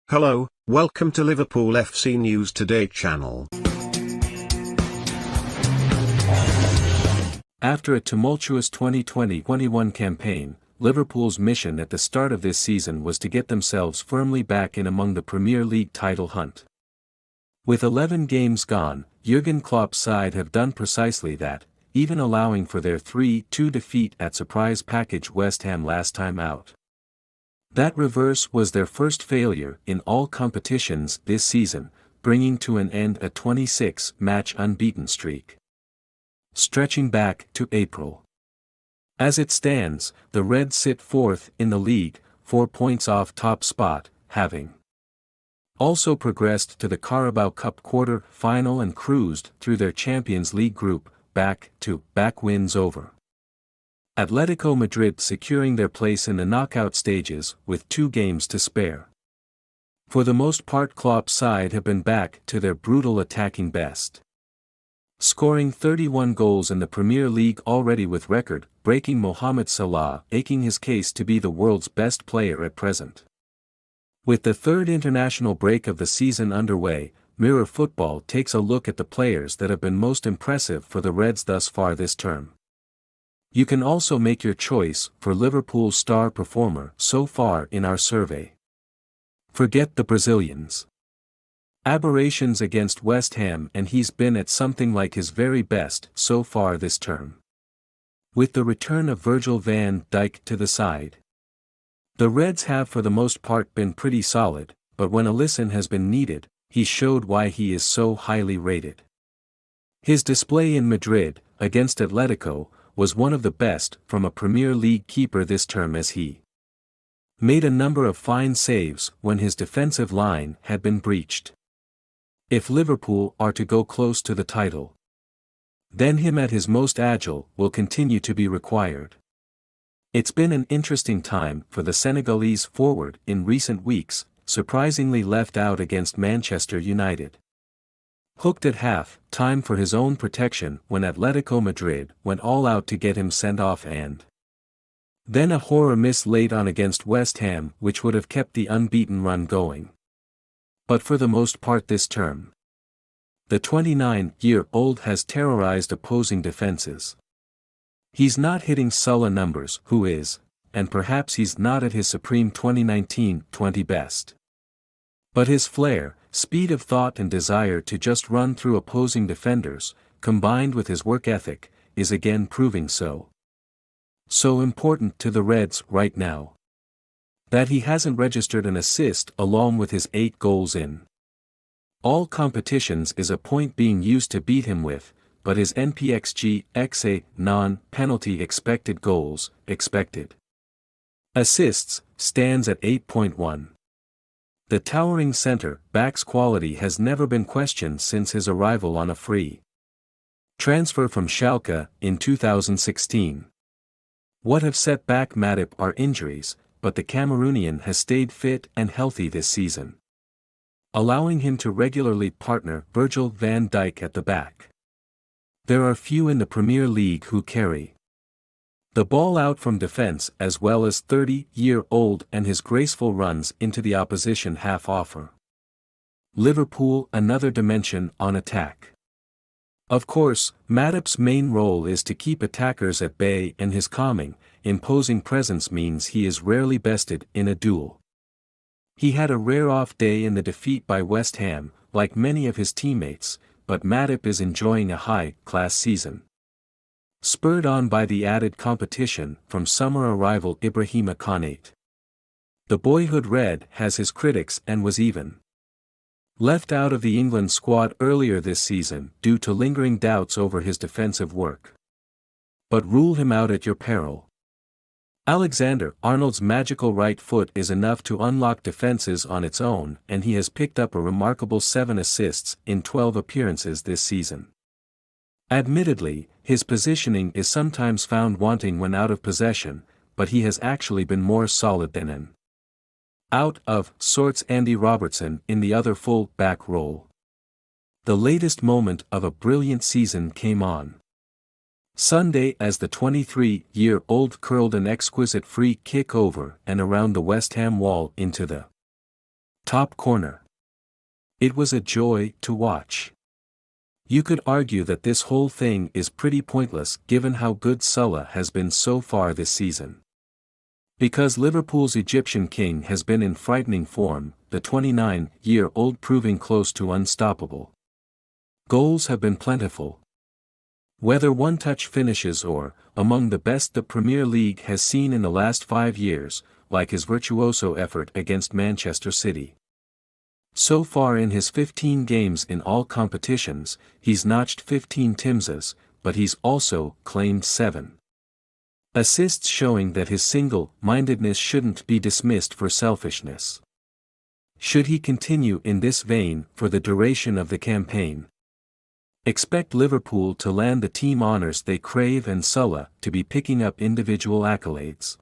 Hello, welcome to Liverpool FC News Today channel. After a tumultuous 2020-21 campaign, Liverpool's mission at the start of this season was to get themselves firmly back in among the Premier League title hunt. With 11 games gone, Jurgen Klopp's side have done precisely that, even allowing for their 3-2 defeat at surprise package West Ham last time out. That reverse was their first failure in all competitions this season, bringing to an end a 26-match unbeaten streak, stretching back to April. As it stands, the Reds sit fourth in the league, 4 points off top spot, having also progressed to the Carabao Cup quarter-final and cruised through their Champions League group, back-to-back wins over Atletico Madrid, securing their place in the knockout stages with 2 games to spare. For the most part, Klopp's side have been back to their brutal attacking best, scoring 31 goals in the Premier League already, with record-breaking Mohamed Salah making his case to be the world's best player at present. With the third international break of the season underway, Mirror Football takes a look at the players that have been most impressive for the Reds thus far this term. You can also make your choice for Liverpool's star performer so far in our survey. Forget the Brazilians' aberrations against West Ham, and he's been at something like his very best so far this term. With the return of Virgil van Dijk to the side, the Reds have for the most part been pretty solid, but when Alisson has been needed, he showed why he is so highly rated. His display in Madrid, against Atletico, was one of the best from a Premier League keeper this term, as he made a number of fine saves when his defensive line had been breached. If Liverpool are to go close to the title, then him at his most agile will continue to be required. It's been an interesting time for the Senegalese forward in recent weeks, surprisingly left out against Manchester United. Hooked at half-time for his own protection when Atletico Madrid went all out to get him sent off, and then a horror miss late on against West Ham, which would have kept the unbeaten run going. But for the most part this term, the 29-year-old has terrorized opposing defenses. He's not hitting Salah numbers, who is, and perhaps he's not at his supreme 2019-20 best. But his flair, speed of thought and desire to just run through opposing defenders, combined with his work ethic, is again proving so important to the Reds right now, that he hasn't registered an assist along with his 8 goals in all competitions is a point being used to beat him with, but his NPXG XA non-penalty expected goals, expected assists, stands at 8.1. The towering centre-back's quality has never been questioned since his arrival on a free transfer from Schalke in 2016. What have set back Matip are injuries, but the Cameroonian has stayed fit and healthy this season, allowing him to regularly partner Virgil van Dijk at the back. There are few in the Premier League who carry the ball out from defense as well as 30-year-old, and his graceful runs into the opposition half offer Liverpool another dimension on attack. Of course, Matip's main role is to keep attackers at bay, and his calming, imposing presence means he is rarely bested in a duel. He had a rare off day in the defeat by West Ham, like many of his teammates, but Matip is enjoying a high-class season, spurred on by the added competition from summer arrival Ibrahima Konate. The boyhood Red has his critics and was even left out of the England squad earlier this season due to lingering doubts over his defensive work. But rule him out at your peril. Alexander-Arnold's magical right foot is enough to unlock defenses on its own, and he has picked up a remarkable 7 assists in 12 appearances this season. Admittedly, his positioning is sometimes found wanting when out of possession, but he has actually been more solid than an out-of-sorts Andy Robertson in the other full-back role. The latest moment of a brilliant season came on Sunday as the 23-year-old curled an exquisite free kick over and around the West Ham wall into the Top corner. It was a joy to watch. You could argue that this whole thing is pretty pointless given how good Salah has been so far this season. Because Liverpool's Egyptian king has been in frightening form, the 29-year-old proving close to unstoppable. Goals have been plentiful. Whether one-touch finishes or, among the best the Premier League has seen in the last 5 years, like his virtuoso effort against Manchester City. So far in his 15 games in all competitions, he's notched 15 timses, but he's also claimed 7 assists, showing that his single-mindedness shouldn't be dismissed for selfishness. Should he continue in this vein for the duration of the campaign? Expect Liverpool to land the team honours they crave and Salah to be picking up individual accolades.